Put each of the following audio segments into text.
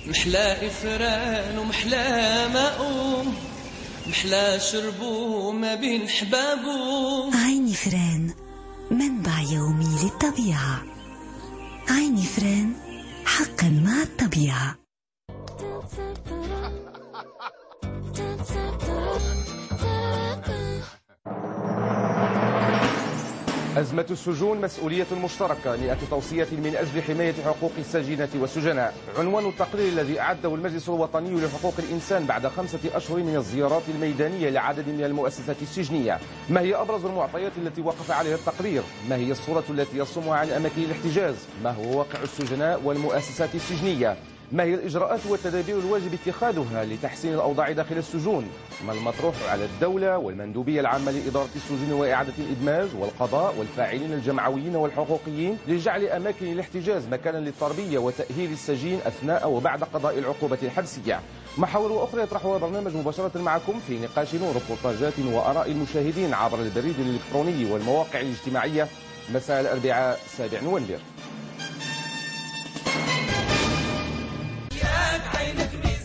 محلى إفران ومحلى ماء محلى شربو ما بين حبابو. عين فران منبع يومي للطبيعة. عين فران حقا مع الطبيعة. أزمة السجون مسؤولية مشتركة، 100 توصية من أجل حماية حقوق السجينة والسجناء. عنوان التقرير الذي أعده المجلس الوطني لحقوق الإنسان بعد 5 أشهر من الزيارات الميدانية لعدد من المؤسسات السجنية. ما هي أبرز المعطيات التي وقف عليها التقرير؟ ما هي الصورة التي يرسمها عن أماكن الاحتجاز؟ ما هو واقع السجناء والمؤسسات السجنية؟ ما هي الإجراءات والتدابير الواجب اتخاذها لتحسين الأوضاع داخل السجون؟ ما المطروح على الدولة والمندوبية العامة لإدارة السجون وإعادة الإدماج والقضاء والفاعلين الجمعويين والحقوقيين لجعل أماكن الاحتجاز مكانا للتربية وتأهيل السجين أثناء وبعد قضاء العقوبة الحبسية؟ محاور أخرى يطرحها البرنامج مباشرة معكم في نقاش وريبورتاجات وآراء المشاهدين عبر البريد الإلكتروني والمواقع الاجتماعية مساء الأربعاء 7 نوفمبر.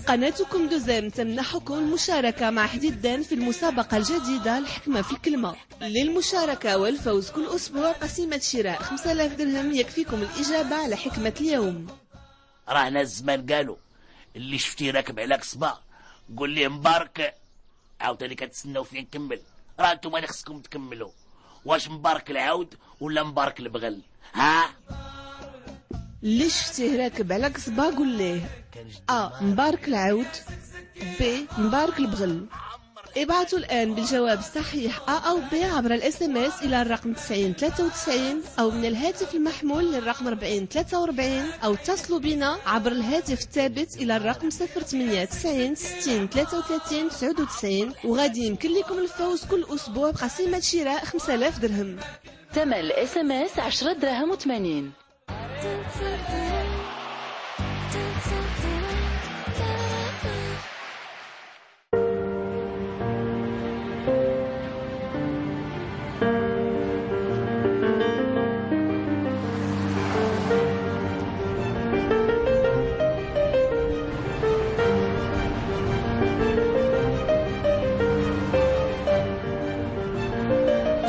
قناتكم دوزام تمنحكم المشاركة مع حديدان في المسابقة الجديدة الحكمة في الكلمة. للمشاركة والفوز كل أسبوع قسيمة شراء 5000 درهم يكفيكم الإجابة على حكمة اليوم. راهنا الزمان قالوا اللي شفتيه راكب على قصبة قول لي مبارك، عاوتاني كتسناو فين نكمل. راه انتوما اللي خصكم تكملوا، واش مبارك العود ولا مبارك البغل؟ ها اللي شفتيه راكب على قصبة قول ليه مبارك العود، ب مبارك البغل. ابعثوا الآن بالجواب الصحيح أو ب عبر الSMS إلى الرقم 9093 أو من الهاتف المحمول للرقم 4043 أو اتصلوا بنا عبر الهاتف الثابت إلى الرقم 0890 60 33 99 وغادي يمكن لكم الفوز كل أسبوع بقسيمة شراء 5000 درهم. ثمن الSMS 10 دراهم و80.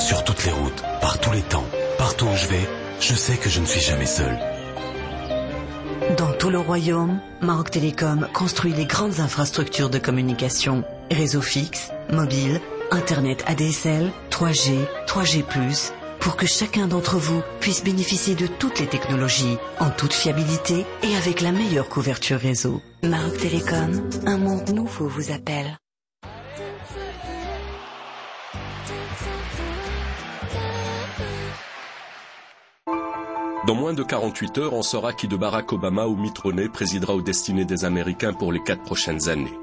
Sur toutes les routes, par tous les temps, partout où je vais, je sais que je ne suis jamais seul. Dans tout le royaume, Maroc Télécom construit les grandes infrastructures de communication, réseaux fixes, mobiles, Internet ADSL, 3G, 3G+, pour que chacun d'entre vous puisse bénéficier de toutes les technologies, en toute fiabilité et avec la meilleure couverture réseau. Maroc Télécom, un monde nouveau vous appelle. Dans moins de 48 heures, on saura qui de Barack Obama ou Mitt Romney présidera aux destinées des Américains pour les 4 prochaines années.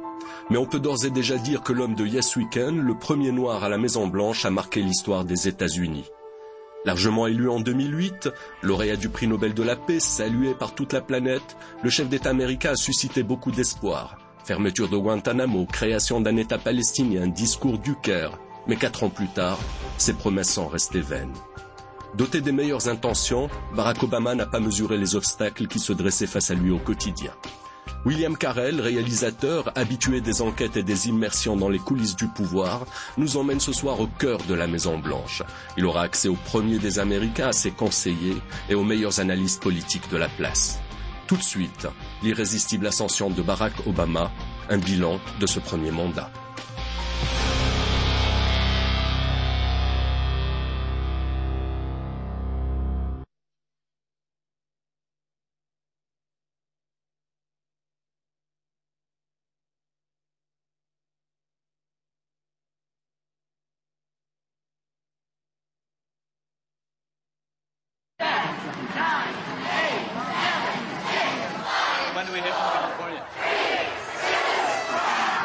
Mais on peut d'ores et déjà dire que l'homme de Yes Weekend, le premier noir à la Maison-Blanche, a marqué l'histoire des États-Unis. Largement élu en 2008, lauréat du prix Nobel de la paix, salué par toute la planète, le chef d'État américain a suscité beaucoup d'espoir. Fermeture de Guantanamo, création d'un État palestinien, discours du Caire. Mais 4 ans plus tard, ses promesses sont restées vaines. Doté des meilleures intentions, Barack Obama n'a pas mesuré les obstacles qui se dressaient face à lui au quotidien. William Carell, réalisateur, habitué des enquêtes et des immersions dans les coulisses du pouvoir, nous emmène ce soir au cœur de la Maison-Blanche. Il aura accès aux premiers des Américains, à ses conseillers et aux meilleurs analystes politiques de la place. Tout de suite, l'irrésistible ascension de Barack Obama, un bilan de ce premier mandat. When do we hit from California?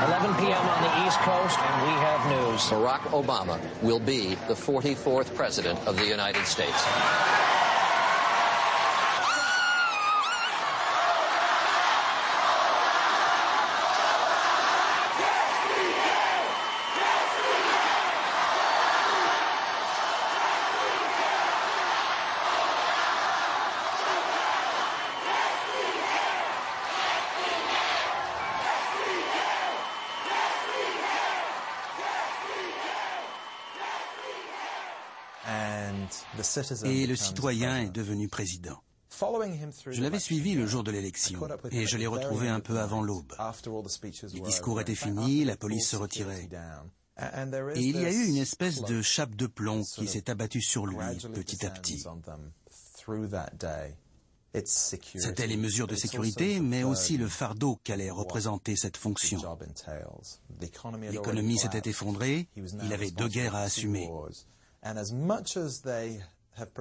11 p.m. on the East Coast, and we have news. Barack Obama will be the 44th President of the United States. Et le citoyen est devenu président. Je l'avais suivi le jour de l'élection et je l'ai retrouvé un peu avant l'aube. Les discours étaient finis, la police se retirait. Et il y a eu une espèce de chape de plomb qui s'est abattue sur lui petit à petit. C'étaient les mesures de sécurité, mais aussi le fardeau qu'allait représenter cette fonction. L'économie s'était effondrée, il avait 2 guerres à assumer.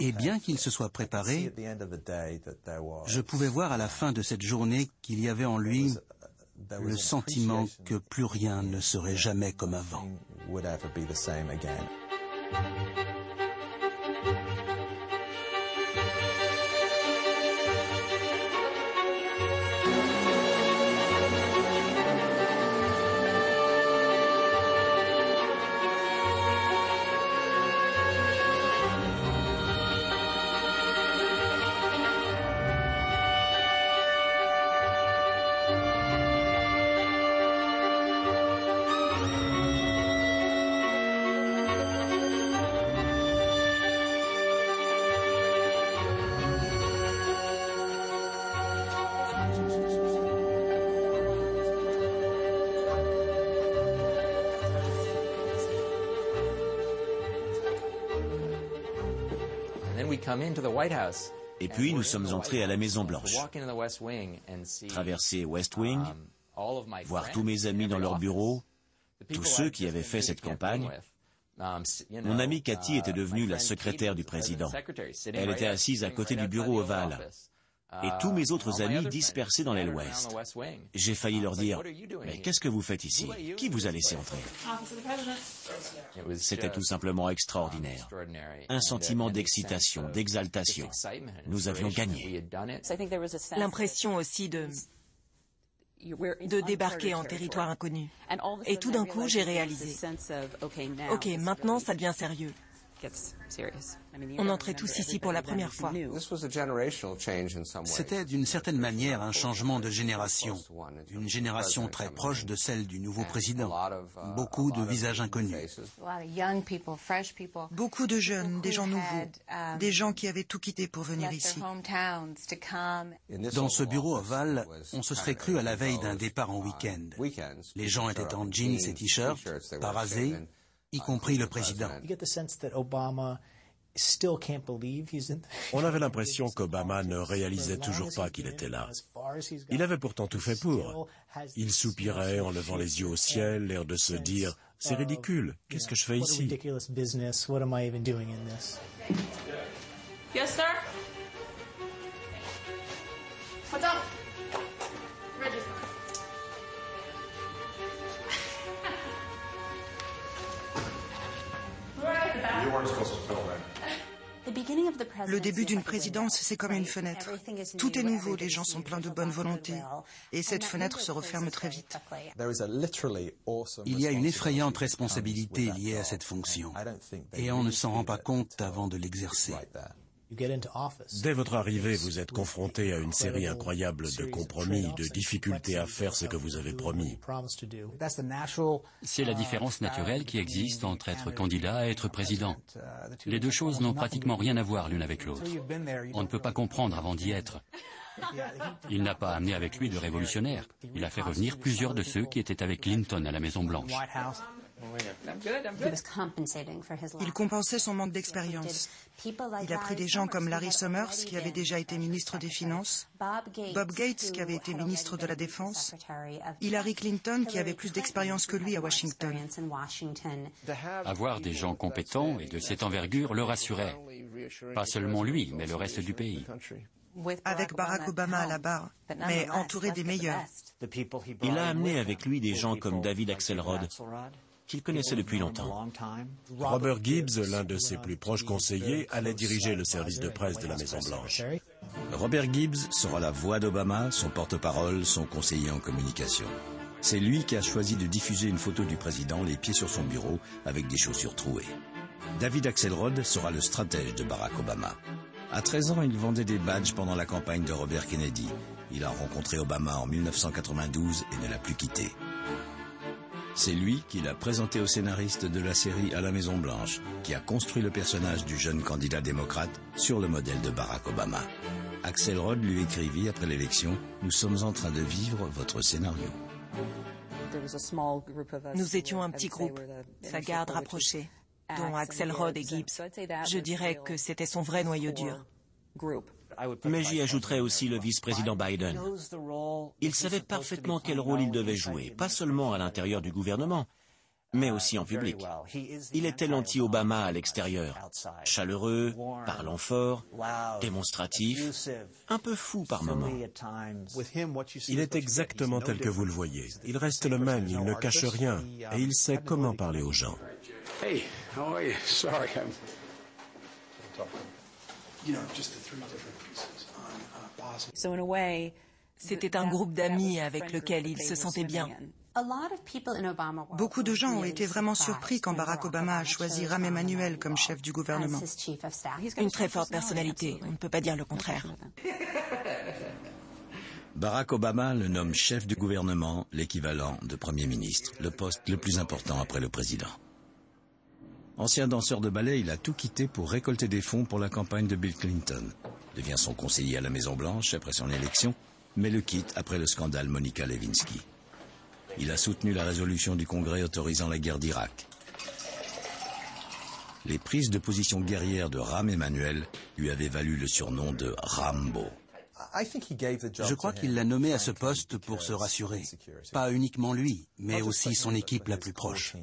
Et bien qu'il se soit préparé, je pouvais voir à la fin de cette journée qu'il y avait en lui le sentiment que plus rien ne serait jamais comme avant. Et puis nous sommes entrés à la Maison Blanche, traverser West Wing, voir tous mes amis dans leur bureau, tous ceux qui avaient fait cette campagne. Mon amie Cathy était devenue la secrétaire du président. Elle était assise à côté du bureau ovale. Et tous mes autres amis dispersés dans l'aile ouest. J'ai failli leur dire « Mais qu'est-ce que vous faites ici? Qui vous a laissé entrer ?» C'était tout simplement extraordinaire. Un sentiment d'excitation, d'exaltation. Nous avions gagné. L'impression aussi de débarquer en territoire inconnu. Et tout d'un coup, j'ai réalisé « Ok, maintenant ça devient sérieux. » On entrait tous ici pour la première fois. C'était d'une certaine manière un changement de génération. Une génération très proche de celle du nouveau président. Beaucoup de visages inconnus. Beaucoup de jeunes, des gens nouveaux, des gens qui avaient tout quitté pour venir ici. Dans ce bureau ovale, on se serait cru à la veille d'un départ en week-end. Les gens étaient en jeans et t-shirts, pas rasés, y compris le président. On avait l'impression qu'Obama ne réalisait toujours pas qu'il était là. Il avait pourtant tout fait pour. Il soupirait en levant les yeux au ciel, l'air de se dire « C'est ridicule, qu'est-ce que je fais ici ?» Yes, sir? What's up? Register. Le début d'une présidence, c'est comme une fenêtre. Tout est nouveau, les gens sont pleins de bonne volonté. Et cette fenêtre se referme très vite. Il y a une effrayante responsabilité liée à cette fonction. Et on ne s'en rend pas compte avant de l'exercer. Dès votre arrivée, vous êtes confronté à une série incroyable de compromis, de difficultés à faire ce que vous avez promis. C'est la différence naturelle qui existe entre être candidat et être président. Les deux choses n'ont pratiquement rien à voir l'une avec l'autre. On ne peut pas comprendre avant d'y être. Il n'a pas amené avec lui de révolutionnaires. Il a fait revenir plusieurs de ceux qui étaient avec Clinton à la Maison-Blanche. Il compensait son manque d'expérience. Il a pris des gens comme Larry Summers, qui avait déjà été ministre des Finances, Bob Gates, qui avait été ministre de la Défense, Hillary Clinton, qui avait plus d'expérience que lui à Washington. Avoir des gens compétents et de cette envergure le rassurait. Pas seulement lui, mais le reste du pays. Avec Barack Obama à la barre, mais entouré des meilleurs. Il a amené avec lui des gens comme David Axelrod, qu'il connaissait depuis longtemps. Robert Gibbs, l'un de ses plus proches conseillers, allait diriger le service de presse de la Maison-Blanche. Robert Gibbs sera la voix d'Obama, son porte-parole, son conseiller en communication. C'est lui qui a choisi de diffuser une photo du président, les pieds sur son bureau, avec des chaussures trouées. David Axelrod sera le stratège de Barack Obama. À 13 ans, il vendait des badges pendant la campagne de Robert Kennedy. Il a rencontré Obama en 1992 et ne l'a plus quitté. C'est lui qui l'a présenté au scénariste de la série À la Maison-Blanche, qui a construit le personnage du jeune candidat démocrate sur le modèle de Barack Obama. Axelrod lui écrivit après l'élection « Nous sommes en train de vivre votre scénario ». Nous étions un petit groupe, sa garde rapprochée, dont Axelrod et Gibbs. Je dirais que c'était son vrai noyau dur. Mais j'y ajouterais aussi le vice-président Biden. Il savait parfaitement quel rôle il devait jouer, pas seulement à l'intérieur du gouvernement, mais aussi en public. Il était l'anti-Obama à l'extérieur, chaleureux, parlant fort, démonstratif, un peu fou par moments. Il est exactement tel que vous le voyez. Il reste le même, il ne cache rien, et il sait comment parler aux gens. Hey, how are you? Sorry, I'm... C'était un groupe d'amis avec lequel il se sentait bien. Beaucoup de gens ont été vraiment surpris quand Barack Obama a choisi Rahm Emanuel comme chef du gouvernement. Une très forte personnalité, on ne peut pas dire le contraire. Barack Obama le nomme chef du gouvernement, l'équivalent de Premier ministre, le poste le plus important après le président. Ancien danseur de ballet, il a tout quitté pour récolter des fonds pour la campagne de Bill Clinton. Devient son conseiller à la Maison-Blanche après son élection, mais le quitte après le scandale Monica Lewinsky. Il a soutenu la résolution du Congrès autorisant la guerre d'Irak. Les prises de position guerrières de Rahm Emanuel lui avaient valu le surnom de Rambo. Je crois qu'il l'a nommé à ce poste pour se rassurer. Pas uniquement lui, mais aussi son équipe la plus proche.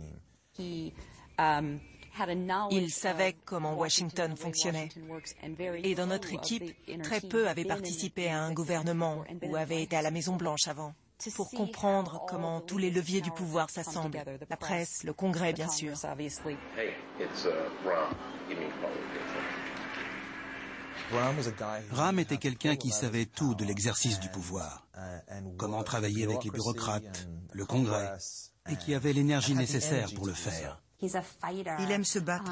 Il savait comment Washington fonctionnait. Et dans notre équipe, très peu avaient participé à un gouvernement ou avaient été à la Maison-Blanche avant, pour comprendre comment tous les leviers du pouvoir s'assemblent. La presse, le Congrès, bien sûr. Rahm était quelqu'un qui savait tout de l'exercice du pouvoir, comment travailler avec les bureaucrates, le Congrès, et qui avait l'énergie nécessaire pour le faire. Il aime se battre.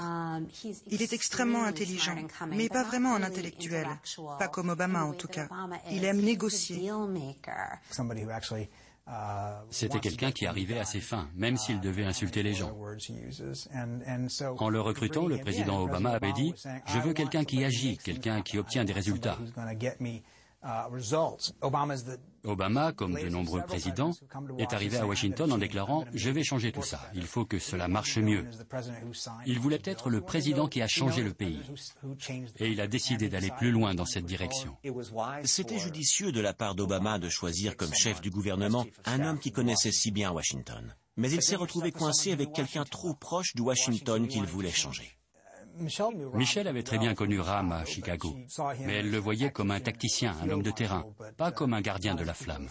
Il est extrêmement intelligent, mais pas vraiment un intellectuel. Pas comme Obama, en tout cas. Il aime négocier. C'était quelqu'un qui arrivait à ses fins, même s'il devait insulter les gens. En le recrutant, le président Obama avait dit « Je veux quelqu'un qui agit, quelqu'un qui obtient des résultats ». Obama, comme de nombreux présidents, est arrivé à Washington en déclarant « Je vais changer tout ça, il faut que cela marche mieux ». Il voulait être le président qui a changé le pays. Et il a décidé d'aller plus loin dans cette direction. C'était judicieux de la part d'Obama de choisir comme chef du gouvernement un homme qui connaissait si bien Washington. Mais il s'est retrouvé coincé avec quelqu'un trop proche du Washington qu'il voulait changer. Michelle avait très bien connu Rahm à Chicago, mais elle le voyait comme un tacticien, un homme de terrain, pas comme un gardien de la flamme.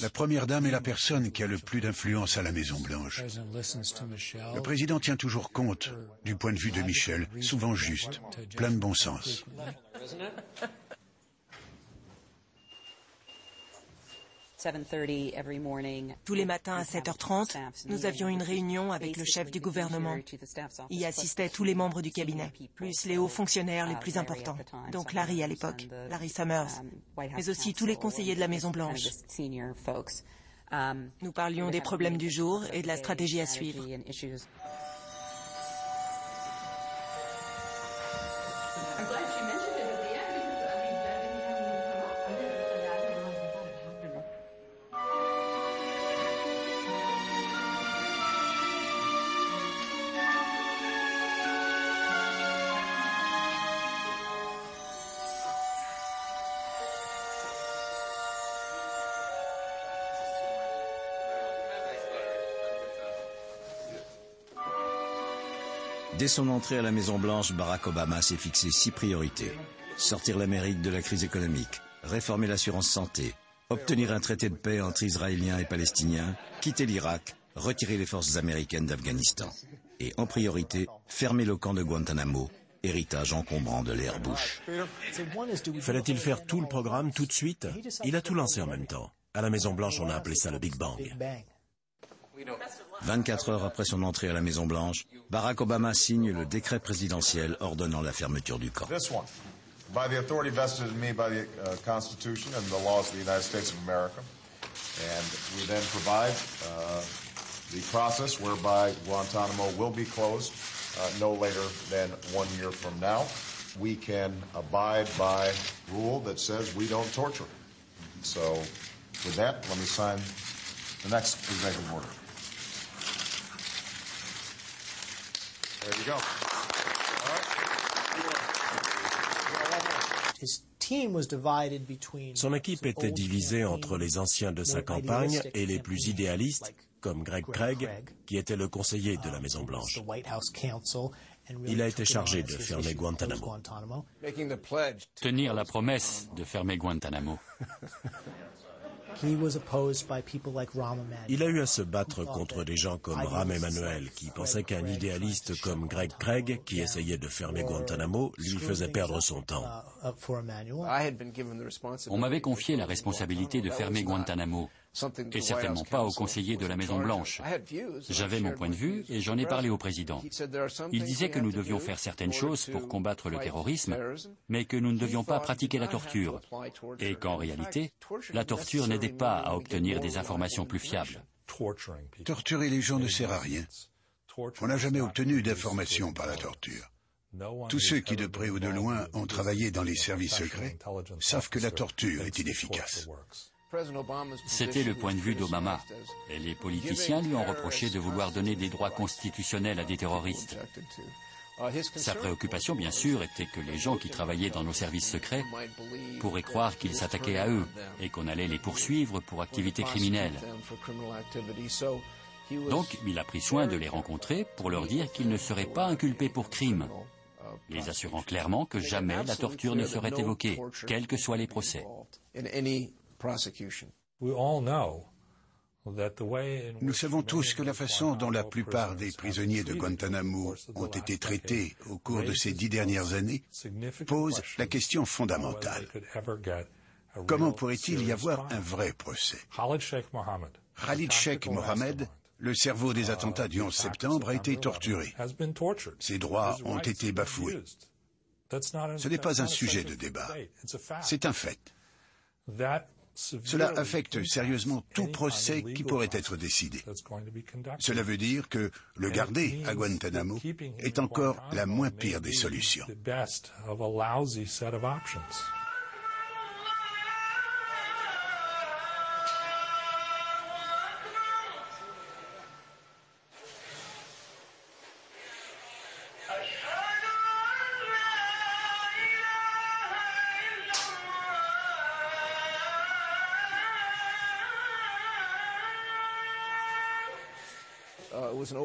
La première dame est la personne qui a le plus d'influence à la Maison-Blanche. Le président tient toujours compte du point de vue de Michelle, souvent juste, plein de bon sens. Tous les matins à 7h30, nous avions une réunion avec le chef du gouvernement. Y assistaient tous les membres du cabinet, plus les hauts fonctionnaires les plus importants. Donc Larry à l'époque, Larry Summers, mais aussi tous les conseillers de la Maison-Blanche. Nous parlions des problèmes du jour et de la stratégie à suivre. Dès son entrée à la Maison-Blanche, Barack Obama s'est fixé 6 priorités. Sortir l'Amérique de la crise économique, réformer l'assurance santé, obtenir un traité de paix entre Israéliens et Palestiniens, quitter l'Irak, retirer les forces américaines d'Afghanistan. Et en priorité, fermer le camp de Guantanamo, héritage encombrant de l'ère Bush. Fallait-il faire tout le programme tout de suite? Il a tout lancé en même temps. À la Maison-Blanche, on a appelé ça le Big Bang. 24 heures après son entrée à la Maison-Blanche, Barack Obama signe le décret présidentiel ordonnant la fermeture du camp. By the authority vested in me by the Constitution and the laws of the United States of America, And we then provide the process whereby Guantanamo will be closed no later than 1 year from now. We can abide by rule that says we don't torture. So with that, let me sign the next executive order. There you go. Son équipe était divisée entre les anciens de sa campagne et les plus idéalistes, comme Greg Craig, qui était le conseiller de la Maison-Blanche. Il a été chargé de fermer Guantanamo. Tenir la promesse de fermer Guantanamo. Il a eu à se battre contre des gens comme Rahm Emanuel, qui pensaient qu'un idéaliste comme Greg Craig, qui essayait de fermer Guantanamo, lui faisait perdre son temps. On m'avait confié la responsabilité de fermer Guantanamo, et certainement pas au conseiller de la Maison-Blanche. J'avais mon point de vue et j'en ai parlé au président. Il disait que nous devions faire certaines choses pour combattre le terrorisme, mais que nous ne devions pas pratiquer la torture, et qu'en réalité, la torture n'aidait pas à obtenir des informations plus fiables. Torturer les gens ne sert à rien. On n'a jamais obtenu d'informations par la torture. Tous ceux qui, de près ou de loin, ont travaillé dans les services secrets savent que la torture est inefficace. C'était le point de vue d'Obama, et les politiciens lui ont reproché de vouloir donner des droits constitutionnels à des terroristes. Sa préoccupation, bien sûr, était que les gens qui travaillaient dans nos services secrets pourraient croire qu'il s'attaquait à eux et qu'on allait les poursuivre pour activités criminelles. Donc, il a pris soin de les rencontrer pour leur dire qu'ils ne seraient pas inculpés pour crime, les assurant clairement que jamais la torture ne serait évoquée, quels que soient les procès. Nous savons tous que la façon dont la plupart des prisonniers de Guantanamo ont été traités au cours de ces 10 dernières années pose la question fondamentale. Comment pourrait-il y avoir un vrai procès? Khalid Sheikh Mohammed, le cerveau des attentats du 11 septembre, a été torturé. Ses droits ont été bafoués. Ce n'est pas un sujet de débat. C'est un fait. Cela affecte sérieusement tout procès qui pourrait être décidé. Cela veut dire que le garder à Guantanamo est encore la moins pire des solutions.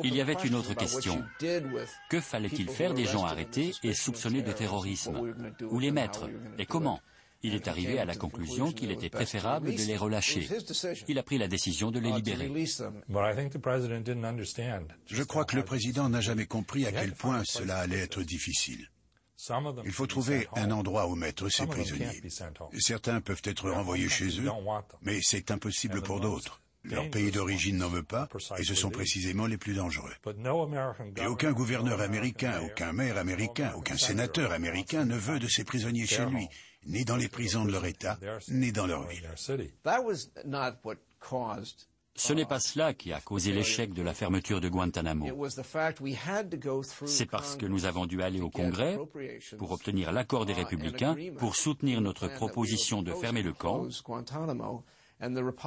Il y avait une autre question. Que fallait-il faire des gens arrêtés et soupçonnés de terrorisme? Où les mettre? Et comment? Il est arrivé à la conclusion qu'il était préférable de les relâcher. Il a pris la décision de les libérer. Je crois que le président n'a jamais compris à quel point cela allait être difficile. Il faut trouver un endroit où mettre ces prisonniers. Certains peuvent être renvoyés chez eux, mais c'est impossible pour d'autres. Leur pays d'origine n'en veut pas, et ce sont précisément les plus dangereux. Et aucun gouverneur américain, aucun maire américain, aucun sénateur américain ne veut de ces prisonniers chez lui, ni dans les prisons de leur État, ni dans leur ville. Ce n'est pas cela qui a causé l'échec de la fermeture de Guantanamo. C'est parce que nous avons dû aller au Congrès pour obtenir l'accord des républicains pour soutenir notre proposition de fermer le camp,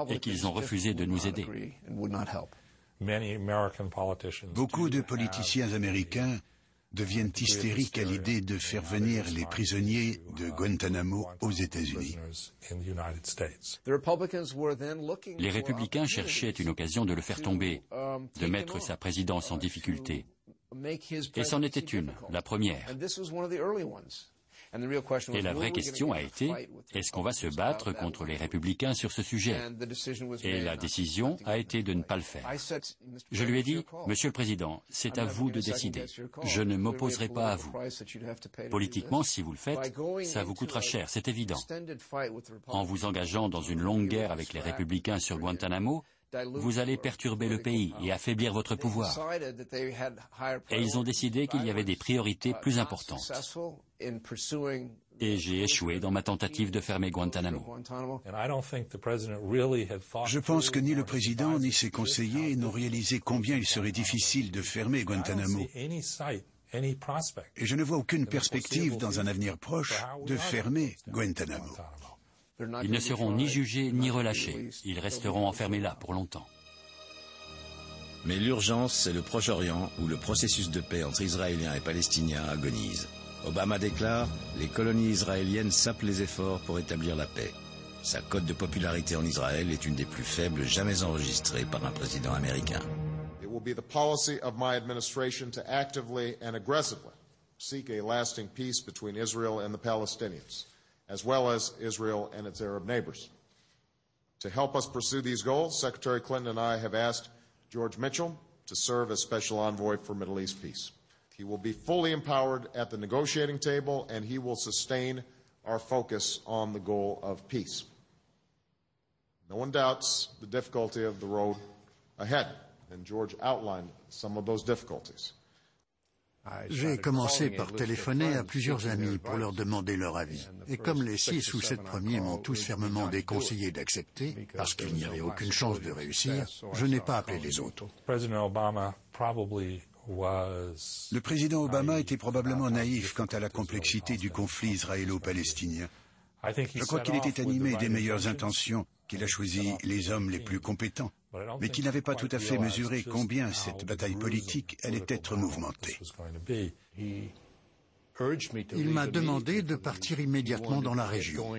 et qu'ils ont refusé de nous aider. Beaucoup de politiciens américains deviennent hystériques à l'idée de faire venir les prisonniers de Guantanamo aux États-Unis. Les républicains cherchaient une occasion de le faire tomber, de mettre sa présidence en difficulté. Et c'en était une, la première. Et la vraie question a été, est-ce qu'on va se battre contre les républicains sur ce sujet? Et la décision a été de ne pas le faire. Je lui ai dit, Monsieur le Président, c'est à vous de décider. Je ne m'opposerai pas à vous. Politiquement, si vous le faites, ça vous coûtera cher, c'est évident. En vous engageant dans une longue guerre avec les républicains sur Guantanamo, vous allez perturber le pays et affaiblir votre pouvoir. Et ils ont décidé qu'il y avait des priorités plus importantes. Et j'ai échoué dans ma tentative de fermer Guantanamo. Je pense que ni le président ni ses conseillers n'ont réalisé combien il serait difficile de fermer Guantanamo. Et je ne vois aucune perspective dans un avenir proche de fermer Guantanamo. Ils ne seront ni jugés ni relâchés. Ils resteront enfermés là pour longtemps. Mais l'urgence, c'est le Proche-Orient, où le processus de paix entre Israéliens et Palestiniens agonise. Obama déclare « Les colonies israéliennes sapent les efforts pour établir la paix ». Sa cote de popularité en Israël est une des plus faibles jamais enregistrées par un président américain. It will be the policy of my administration to actively and aggressively seek a lasting peace between Israel and the Palestinians, as well as Israel and its Arab neighbors. To help us pursue these goals, Secretary Clinton and I have asked George Mitchell to serve as Special Envoy for Middle East Peace. He will be fully empowered at the negotiating table, and he will sustain our focus on the goal of peace. No one doubts the difficulty of the road ahead, and George outlined some of those difficulties. J'ai commencé par téléphoner à plusieurs amis pour leur demander leur avis. Et comme les 6 ou 7 premiers m'ont tous fermement déconseillé d'accepter, parce qu'il n'y avait aucune chance de réussir, je n'ai pas appelé les autres. Le président Obama était probablement naïf quant à la complexité du conflit israélo-palestinien. Je crois qu'il était animé des meilleures intentions, qu'il a choisi les hommes les plus compétents, mais qu'il n'avait pas tout à fait mesuré combien cette bataille politique allait être mouvementée. Il m'a demandé de partir immédiatement dans la région.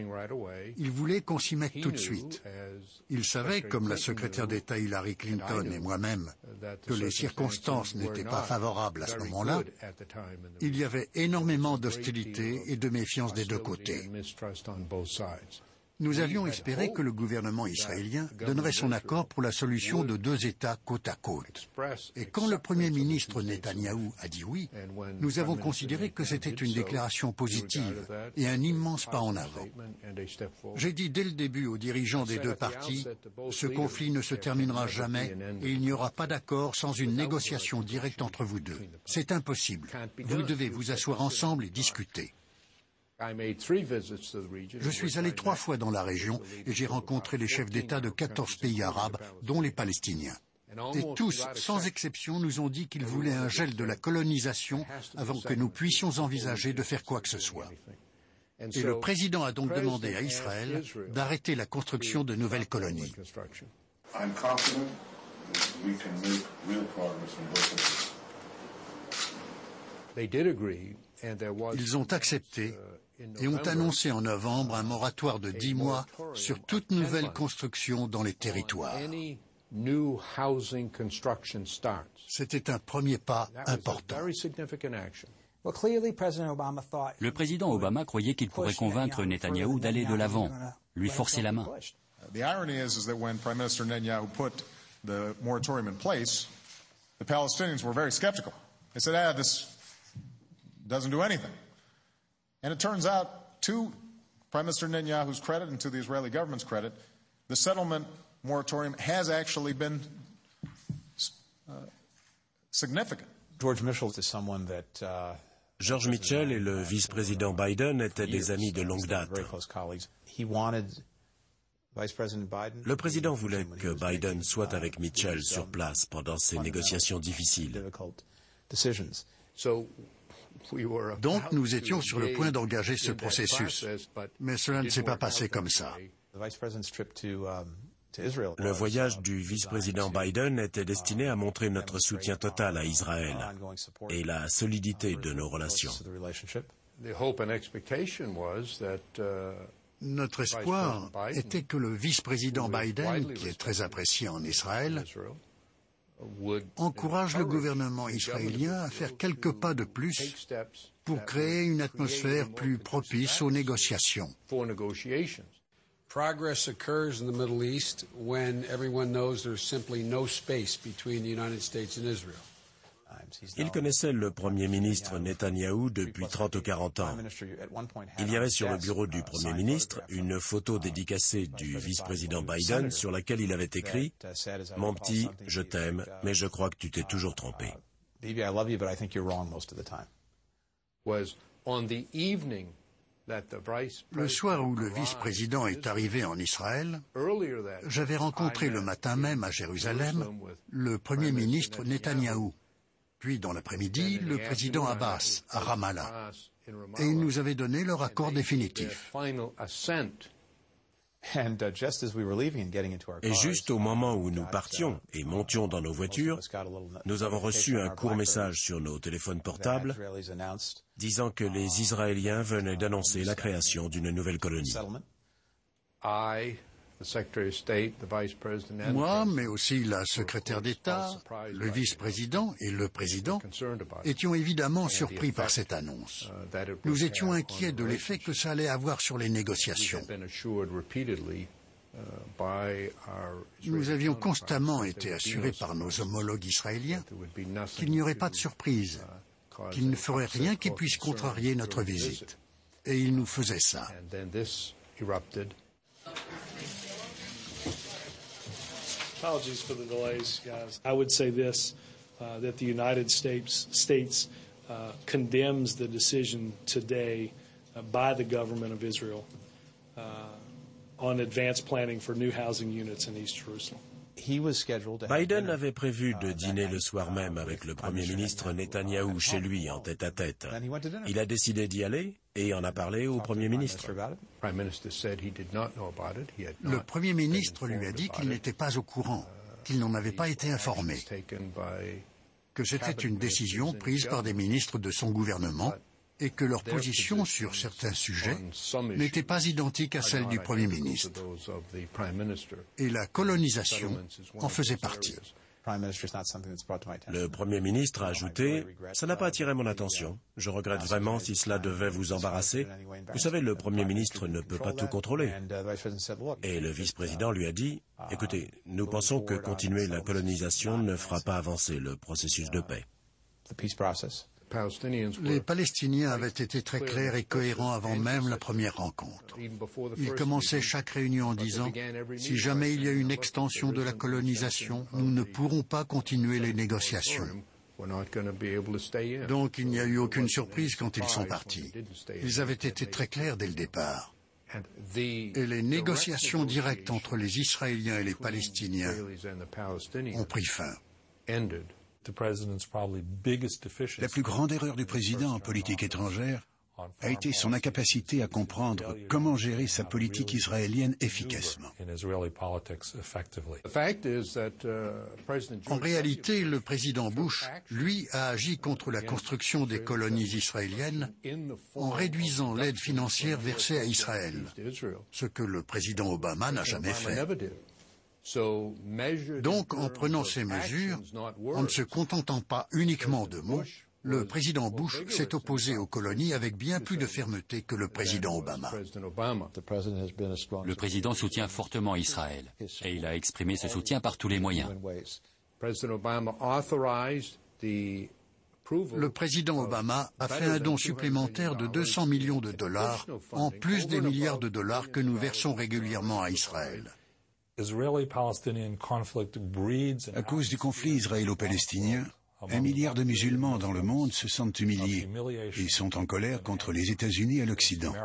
Il voulait qu'on s'y mette tout de suite. Il savait, comme la secrétaire d'État Hillary Clinton et moi-même, que les circonstances n'étaient pas favorables à ce moment-là. Il y avait énormément d'hostilité et de méfiance des deux côtés. Nous avions espéré que le gouvernement israélien donnerait son accord pour la solution de 2 États côte à côte. Et quand le Premier ministre Netanyahou a dit oui, nous avons considéré que c'était une déclaration positive et un immense pas en avant. J'ai dit dès le début aux dirigeants des 2 parties, ce conflit ne se terminera jamais et il n'y aura pas d'accord sans une négociation directe entre vous deux. C'est impossible. Vous devez vous asseoir ensemble et discuter. Je suis allé 3 fois dans la région et j'ai rencontré les chefs d'État de 14 pays arabes, dont les Palestiniens. Et tous, sans exception, nous ont dit qu'ils voulaient un gel de la colonisation avant que nous puissions envisager de faire quoi que ce soit. Et le président a donc demandé à Israël d'arrêter la construction de nouvelles colonies. Ils ont accepté et ont annoncé en novembre un moratoire de 10 mois sur toute nouvelle construction dans les territoires. C'était un premier pas important. Le président Obama croyait qu'il pourrait convaincre Netanyahou d'aller de l'avant, lui forcer la main. The irony is that when Prime Minister Netanyahu put the moratorium in place, the Palestinians were very skeptical. They said, this doesn't do anything. And it turns out, to Prime Minister Netanyahu's credit and to the Israeli government's credit, the settlement moratorium has actually been significant. George Mitchell et le vice-président Biden étaient des amis de longue date. Le président voulait que Biden soit avec Mitchell sur place pendant ces négociations difficiles. Donc nous étions sur le point d'engager ce processus, mais cela ne s'est pas passé comme ça. Le voyage du vice-président Biden était destiné à montrer notre soutien total à Israël et la solidité de nos relations. Notre espoir était que le vice-président Biden, qui est très apprécié en Israël, encourage le gouvernement israélien à faire quelques pas de plus pour créer une atmosphère plus propice aux négociations. Progress occurs in the Middle East when everyone knows there's simply no space between the United States and Israel. Il connaissait le Premier ministre Netanyahou depuis 30 ou 40 ans. Il y avait sur le bureau du Premier ministre une photo dédicacée du vice-président Biden sur laquelle il avait écrit « Mon petit, je t'aime, mais je crois que tu t'es toujours trompé ». Le soir où le vice-président est arrivé en Israël, j'avais rencontré le matin même à Jérusalem le premier ministre Netanyahou, puis dans l'après-midi le président Abbas à Ramallah, et ils nous avaient donné leur accord définitif. Et juste au moment où nous partions et montions dans nos voitures, nous avons reçu un court message sur nos téléphones portables disant que les Israéliens venaient d'annoncer la création d'une nouvelle colonie. Moi, mais aussi la secrétaire d'État, le vice-président et le président étions évidemment surpris par cette annonce. Nous étions inquiets de l'effet que ça allait avoir sur les négociations. Nous avions constamment été assurés par nos homologues israéliens qu'il n'y aurait pas de surprise, qu'ils ne feraient rien qui puisse contrarier notre visite. Et ils nous faisaient ça. Apologies for the delays, guys. I would say this, that the United States condemns the decision today by the government of Israel on advanced planning for new housing units in East Jerusalem. Biden avait prévu de dîner le soir même avec le Premier ministre Netanyahou chez lui en tête-à-tête. Il a décidé d'y aller et en a parlé au Premier ministre. Le Premier ministre lui a dit qu'il n'était pas au courant, qu'il n'en avait pas été informé, que c'était une décision prise par des ministres de son gouvernement et que leur position sur certains sujets n'était pas identique à celle du Premier ministre. Et la colonisation en faisait partie. Le Premier ministre a ajouté « Ça n'a pas attiré mon attention. Je regrette vraiment si cela devait vous embarrasser. Vous savez, le Premier ministre ne peut pas tout contrôler. » Et le vice-président lui a dit « Écoutez, nous pensons que continuer la colonisation ne fera pas avancer le processus de paix. » Les Palestiniens avaient été très clairs et cohérents avant même la première rencontre. Ils commençaient chaque réunion en disant « Si jamais il y a une extension de la colonisation, nous ne pourrons pas continuer les négociations. » Donc il n'y a eu aucune surprise quand ils sont partis. Ils avaient été très clairs dès le départ. Et les négociations directes entre les Israéliens et les Palestiniens ont pris fin. La plus grande erreur du président en politique étrangère a été son incapacité à comprendre comment gérer sa politique israélienne efficacement. En réalité, le président Bush, lui, a agi contre la construction des colonies israéliennes en réduisant l'aide financière versée à Israël, ce que le président Obama n'a jamais fait. Donc, en prenant ces mesures, en ne se contentant pas uniquement de mots, le président Bush s'est opposé aux colonies avec bien plus de fermeté que le président Obama. Le président soutient fortement Israël et il a exprimé ce soutien par tous les moyens. Le président Obama a fait un don supplémentaire de 200 millions de dollars, en plus des milliards de dollars que nous versons régulièrement à Israël. À cause du conflit israélo-palestinien, 1 milliard de musulmans dans le monde se sentent humiliés et sont en colère contre les États-Unis et l'Occident.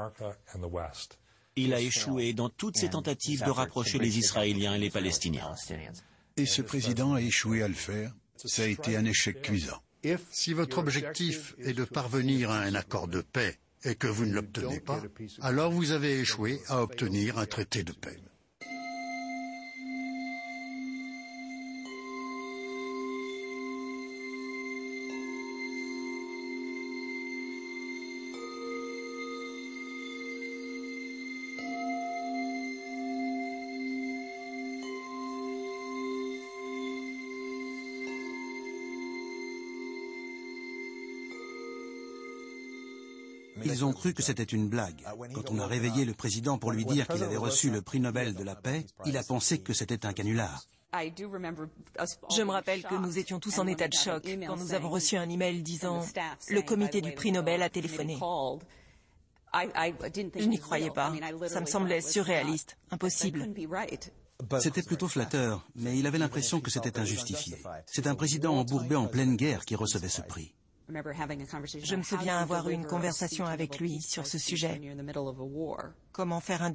Il a échoué dans toutes ses tentatives de rapprocher les Israéliens et les Palestiniens. Et ce président a échoué à le faire. Ça a été un échec cuisant. Si votre objectif est de parvenir à un accord de paix et que vous ne l'obtenez pas, alors vous avez échoué à obtenir un traité de paix. Ils ont cru que c'était une blague. Quand on a réveillé le président pour lui dire qu'il avait reçu le prix Nobel de la paix, il a pensé que c'était un canular. Je me rappelle que nous étions tous en état de choc quand nous avons reçu un email disant « Le comité du prix Nobel a téléphoné ». Je n'y croyais pas. Ça me semblait surréaliste, impossible. C'était plutôt flatteur, mais il avait l'impression que c'était injustifié. C'est un président embourbé en pleine guerre qui recevait ce prix. Je me souviens avoir eu une conversation avec lui sur ce sujet. Comment faire un